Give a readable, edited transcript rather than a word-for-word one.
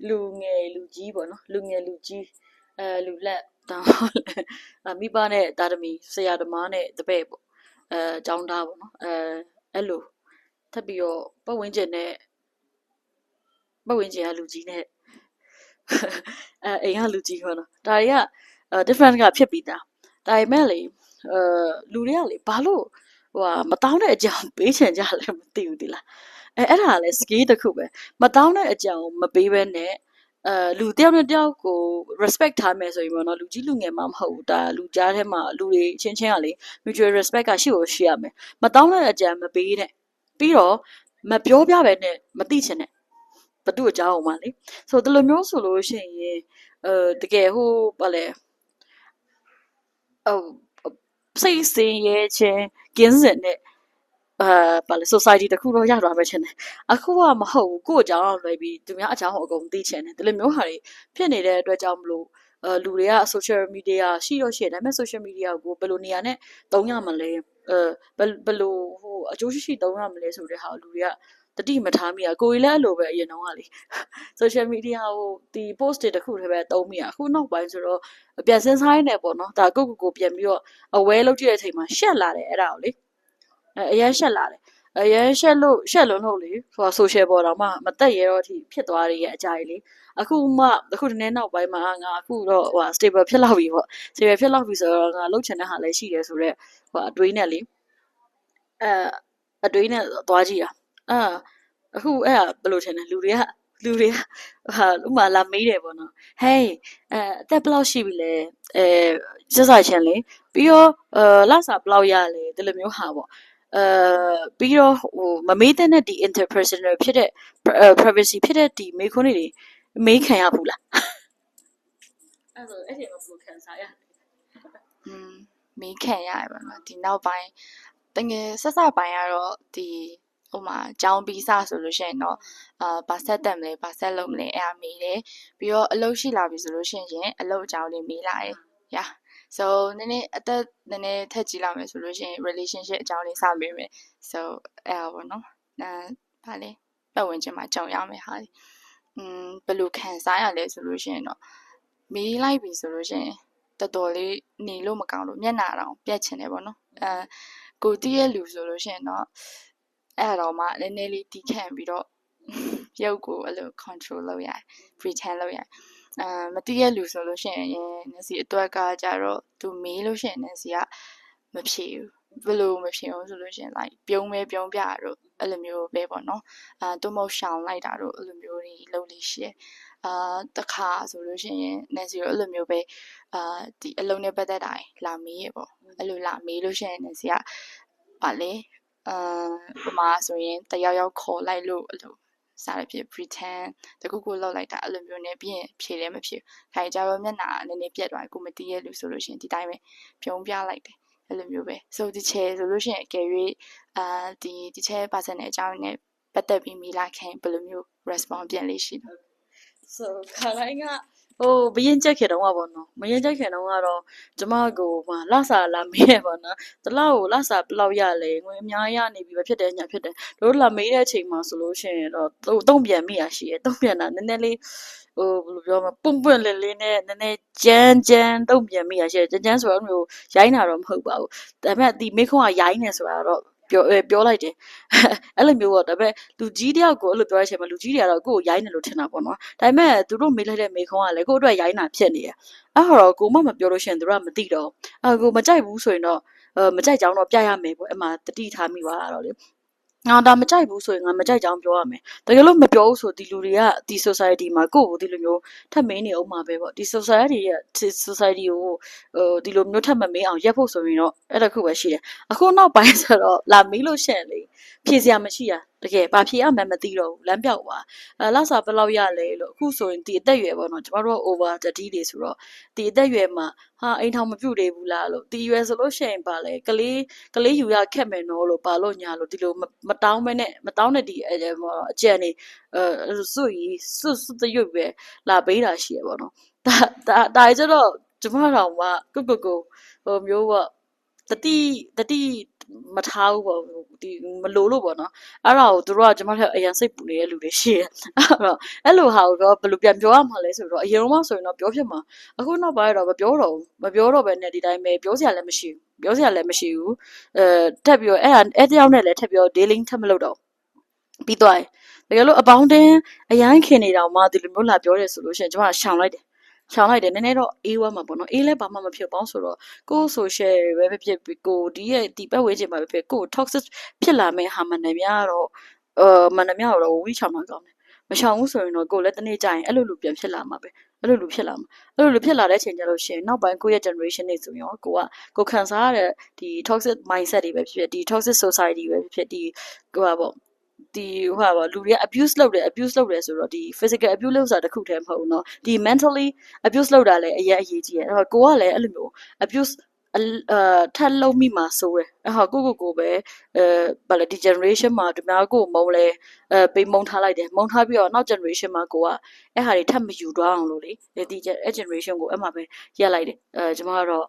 လူငယ်လူကြီးပေါ့နော်လူငယ်လူကြီးလူလက်တောင်းမိဘနဲ့တာသမီဆရာသမားနဲ့တပည့်ပေါ့ចောင်းသားပေါ့နော်အဲ့လိုထပ်ပြီးတော့ပတ်ဝန်းကျင်ကလူကြီးနဲ့အိမ်ကလူကြီးပေါ့နော်ဒါတွေကdifferent ကဖြစ်ပြီးသားဒါပေမဲ့လေလူတွေကလေဘာလို့မတောင်းတဲ့အကြောင်းပေးချင်ကြလဲမသိဘူးဒီလားအဲ့ဒါကလည်း skill တစ်ခုပဲမတောင်းတဲ့အကြောင်းမပေးဘဲနဲ့လူတယောက်နဲ့တယောက်ကို respect ထားမယ်ဆိုရင်ပေါ့နော်လူကြီးလူငယ်မှမဟုတ်ဘူးဒါလူကြားထဲမှာလူတွေချင်းချင်းကလေ mutual respect ကရှိဖို့ရှိရမယ်မတောင်းတဲ့အကြံမပေးနဲ့ပြီးတော့မပြောပြပဲနဲ့မသိချင်နဲ့ဘသူ့အကြောင်းအောင်ပါလေဆိုတော့ဒီလိုမျိုးဆိုလို့ရှိရင်တကယ်ဟိုဘာလဲစိတ်စင်ရဲခြင်းကင်းစင်တဲ့ဘာလဲ society တခုတော့ရသွားမယ်ချင်တယ်အခုကမဟုတ်ဘူးကိုယ့်အကြောင်းလွယ်ပြီးသူများအကြောင်းကိုအကုန်သိချင်တယ်ဒီလိုမျိုးဟာတွေဖြစ်နေတဲ့အတွက်ကြောင့်မလို့လူတွေက social media ရှိတော့ရှိတယ်ဒါပေမဲ့ social media ကိုဘယ်လိုနေရာနဲ့သုံးရမလဲဘယ်လိုအကျိုးရှိသုံးရမလဲဆိုတဲ့ဟာလူတွေကတတိမထားမိရကိုယ်လည်းအဲ့လိုပဲအရင်တော့ကလေ social media ကိုဒီ post တွေတခုတည်းပဲသုံးမိရအခုနောက်ပိုင်းဆိုတော့ပြန်စင်းစားနေပေါ့နော်ဒါကိုပြန်ပြီးတော့ aware လုပ်ကြည့်တဲ့အချိန်မှာရှက်လာတယ်အဲ့ဒါကိုလေအရင်ရှက်လာတယ်အရင်ရှက်လွန်းလို့လေsocial ပေါ်တော့မှမတက်ရတော့အထိဖြစ်သွားရရဲ့အကြိုက်လေအခုဒီနေ့နောက်ပိုင်းမှာငါအခုတော့stable ဖြစ်လောက်ပြီပေါ့ stable ဖြစ်လောက်ပြီဆိုတော့ငါလှုပ်ချင်တဲ့ဟာလည်းရှိတယ်ဆိုတော့အတွေးနဲ့လေအတွေးနဲ့သွားကြည့်တာအခုအဲ့ဒါဘယ်လိုထင်လဲလူတွေကဥမာလာမေးတယ်ပေါ့နော် hey အသက်ဘယ်လောက်ရှိပြီလဲစစချင်းလေပြီးတော့လစာဘယ်လောက်ရလဲဒီလိုမျိုးဟာပေါ့ပြီးတော့မမေးတဲ့ဒီ interpersonal ဖြစ်တဲ့ privacy ဖြစ်တဲ့ဒီမေးခွန်းတွေမေးခံရဘူးလားအဲ့ဒါအဲ့ဒီမှာဘယ်လိုခံစားရမေးခံရတယ်ပေါ့နော်ဒီနောက်ပိုင်းတကယ်ဆက်ပိုင်းကတော့ဒီဟိုမှာကျောင်းပြီးစဆိုလို့ရှိရင်တော့ဘာဆက်တက်မလဲဘာဆက်လုပ်မလဲအဲ့အမေးတယ်ပြီးတော့အလုပ်ရှိလာပြီဆိုလို့ရှိရင်အလုပ်အကြောင်းလေးမေးလာတယ် yeah so နည်းနည်းအသက်နည်းနည်းထက်ကြီးလာမယ်ဆိုလို့ရှိရင် relationship အကြောင်းလေးစမေးမယ် so အဲ့ပါပေါ့နော်ဘာလဲပတ်ဝန်းကျင်မှာကြုံရမယ်ဟာဘယ်လိုခံစားရလဲဆိုလို့ရှိရင်တော့မေးလိုက်ပြီဆိုလို့ရှိရင်တော်တော်လေးနေလို့မကောင်းလို့မျက်နှာတောင်ပြတ်ချင်တယ်ပေါ့နော်ကိုတည့်ရဲ့လူဆိုလို့ရှိရင်တော့အဲ့တော့မှနည်းနည်းလေးတီးခန့်ပြီးတော့ရုပ်ကိုအဲ့လို control လုပ်ရတယ် pretend လုပ်ရတယ်မတည့်ရဲ့လူဆိုလို့ရှိရင်နည်းစီအတွက်ကကြတော့သူမေးလို့ရှိရင်နည်းစီကမဖြေဘူးဘယ်လိုမဖြေအောင်ဆိုလို့ရှိရင် like ပြုံးပြတော့အဲ့လိုမျိုးပဲပေါ့နော်သူမဟုတ်ရှောင်လိုက်တာတော့အဲ့လိုမျိုးတွေလုပ်လို့ရှိရတခါဆိုလို့ရှိရင်နည်းစီတော့အဲ့လိုမျိုးပဲဒီအလုံးနဲ့ပတ်သက်တာလာမေးရပေါ့အဲ့လိုလာမေးလို့ရှိရင်နည်းစီကပါလေပမာဆိုရင်တယောက်ခေါ်လိုက်လို့အဲ့လိုစားရဖြစ် pretend တကူလောက်လိုက်တာအဲ့လိုမျိုးနဲ့ပြီးရင်ဖြေလည်းမဖြေခိုင်ကြတော့မျက်နှာနည်းနည်းပြက်သွားတယ်ကိုမတီးရဲ့လူဆိုလို့ရှိရင်ဒီတိုင်းပဲပြုံးပြလိုက်တယ်အဲ့လိုမျိုးပဲ so ဒီချေဆိုလို့ရှိရင်အကယ်၍ဒီချေ person နဲ့အကြောင်းနဲ့ပတ်သက်ပြီးမိလိုက်ခင်ဘယ်လိုမျိုး response ပြန်လေးရှိတယ် so ခါတိုင်းကဘရင်ကြက်ခဲ့တော့ပေါ့နော်မရင်ကြက်ခဲ့တော့ကတော့ကျမကိုလစာလာမေးရပေါ့နော်တလောက်ကိုလစာဘယ်လောက်ရလဲငွေအများရနေပြီပဲဖြစ်တယ်ညာဖြစ်တယ်တို့လာမေးတဲ့အချိန်မှာဆိုလို့ရှိရင်တော့တုံ့ပြန်မိရရှိတယ်တုံ့ပြန်တာနည်းနည်းလေးဘယ်လိုပြောမလဲပွန့်လေးနဲ့နည်းနည်းကြမ်းတုံ့ပြန်မိရရှိတယ်ကြမ်းဆိုတော့မျိုးရိုင်းတာတော့မဟုတ်ပါဘူးဒါပေမဲ့ဒီမေးခွန်းကရိုင်းနေဆိုတာတော့ပြောလိုက်တယ်အဲ့လိုမျိုးပေါ့ဒါပေမဲ့လူကြီးတယောက်ကိုအဲ့လိုပြောတဲ့အချိန်မှာလူကြီးတွေကတော့ကိုယ့်ကိုရိုင်းတယ်လို့ထင်တာပေါ့နော်ဒါပေမဲ့သူတို့မေးလိုက်တဲ့မေးခွန်းကလည်းကိုယ့်အတွက်ရိုင်းတာဖြစ်နေတယ်အဲ့တော့ကိုမပြောလို့ရှိရင်သူတို့ကမသိတော့ကိုမကြိုက်ဘူးဆိုရင်တော့မကြိုက်ကြောင်းတော့ပြရမယ်ပေါ့အဲ့မှာတတိထားမိသွားတာတော့လေငါဒါမကြိုက်ဘူးဆိုရင်ငါမကြိုက်ကြောင်းပြောရမယ်တကယ်လို့မပြောဘူးဆိုဒီလူတွေကဒီ society မှာကိုယ့်ကိုဒီလိုမျိုးထပ်မင်းနေအောင်မှာပဲပေါ့ဒီ society ရဲ့ society ကိုဒီလိုမျိုးထပ်မမင်းအောင်ရက်ဖို့ဆိုရင်တော့အဲ့ဒါခုပဲရှိတယ်အခုနောက်ပိုင်းဆိုတော့လာမေးလို့ရှင့်လေဖြေစရာမရှိတာတကယ်ဘာဖြေရမှန်းမသိတော့ဘူးလမ်းပြောက်သွားလောက်စားဘယ်လောက်ရလဲလို့အခုဆိုရင်ဒီအသက်အရွယ်ပေါ့နော်ကျမတို့ over 30တွေဆိုတော့ဒီအသက်အရွယ်မှာဟာအိမ်ထောင်မပြုတ်သေးဘူးလားလို့ဒီရွယ်ဆိုလို့ရှိရင်ပါလေကလေးယူရခက်မယ်နော်လို့ပါလို့ညာလို့ဒီလိုမတောင်းတဲ့ဒီအကြံနေစွတ်ရွတ်ပဲလာပေးတာရှိရပေါ့နော်ဒါကျတော့ကျမတော်ကကိုဟိုမျိုးပေါ့တတိ မထားဘူးပေါ့ဒီမလို့လို့ပေါ့နော်အဲ့ဒါကိုသူတို့ကကျွန်မတို့အရင်စိတ်ပူနေတဲ့လူတွေရှိတယ်အဲ့လိုဟာကိုဘယ်လိုပြန်ပြောရမှာလဲဆိုတော့အရင်တော့ဆိုရင်တော့ပြောဖြစ်မှာအခုနောက်ပိုင်းတော့မပြောတော့ဘူးမပြောတော့ပဲနဲ့ဒီတိုင်းပဲပြောစရာလည်းမရှိဘူးပြောစရာလည်းမရှိဘူးထပ်ပြီးတော့အဲ့တယောက်နဲ့လည်းထပ်ပြီးတော့ dealing ထပ်မလုပ်တော့ပြီးသွားတယ်တကယ်လို့အပေါင်းတင်းအရန်ခင်နေတော့မှဒီလိုမျိုးလာပြောတယ်ဆိုလို့ရှိရင်ကျွန်မရှောင်လိုက်တယ်ရှောင်လိုက်တယ်နည်းနည်းတော့အေးဝမ်းမှာပေါ့နော်အေးလဲဘာမှမဖြစ်ပေါင်းဆိုတော့ကိုယ် social ပဲဖြစ်ကိုဒီရဲ့ဒီပတ်ဝေးခြင်းမှာပဲဖြစ်ကို toxic ဖြစ်လာမဲ့ဟာမှန်တယ်များတော့မှန်တယ်များတော့ဝီးချောင်မှာကောင်းတယ်မရှောင်ဘူးဆိုရင်တော့ကိုယ်လည်းတနေ့ကျရင်အဲ့လိုလူပြန်ဖြစ်လာမှာပဲအဲ့လိုလူဖြစ်လာမှာအဲ့လိုလူဖြစ်လာတဲ့အချိန်ကျလို့ရှိရင်နောက်ပိုင်းကိုယ့်ရဲ့ generation တွေဆိုရင်ကိုခံစားရတဲ့ဒီ toxic mindset တွေပဲဖြစ်ဖြစ်ဒီ toxic society ပဲဖြစ်ဖြစ်ဒီဟိုပါပေါ့ဒီဟိုပါလူတွေက abuse လုပ်တယ်ဆိုတော့ဒီ physical abuse လုပ်တာတခုတည်းမဟုတ်ဘူးเนาะဒီ mentally abuse လုပ်တာလည်းအရေးကြီးတယ်အဲ့တော့ကိုကလည်းအဲ့လိုမျိုး abuse ထပ်လုံးမိမှာစိုးတယ်အဲ့ဟာကိုပဲဘာလဲဒီ generation မှာဒီများကိုမုံလဲပေးမုံထားလိုက်တယ်မုံထားပြီးတော့နောက် generation မှာကိုကအဲ့ဟာတွေထပ်မယူသွားအောင်လို့လေဒီ generation ကိုအဲ့မှာပဲရက်လိုက်တယ်ကျမကတော့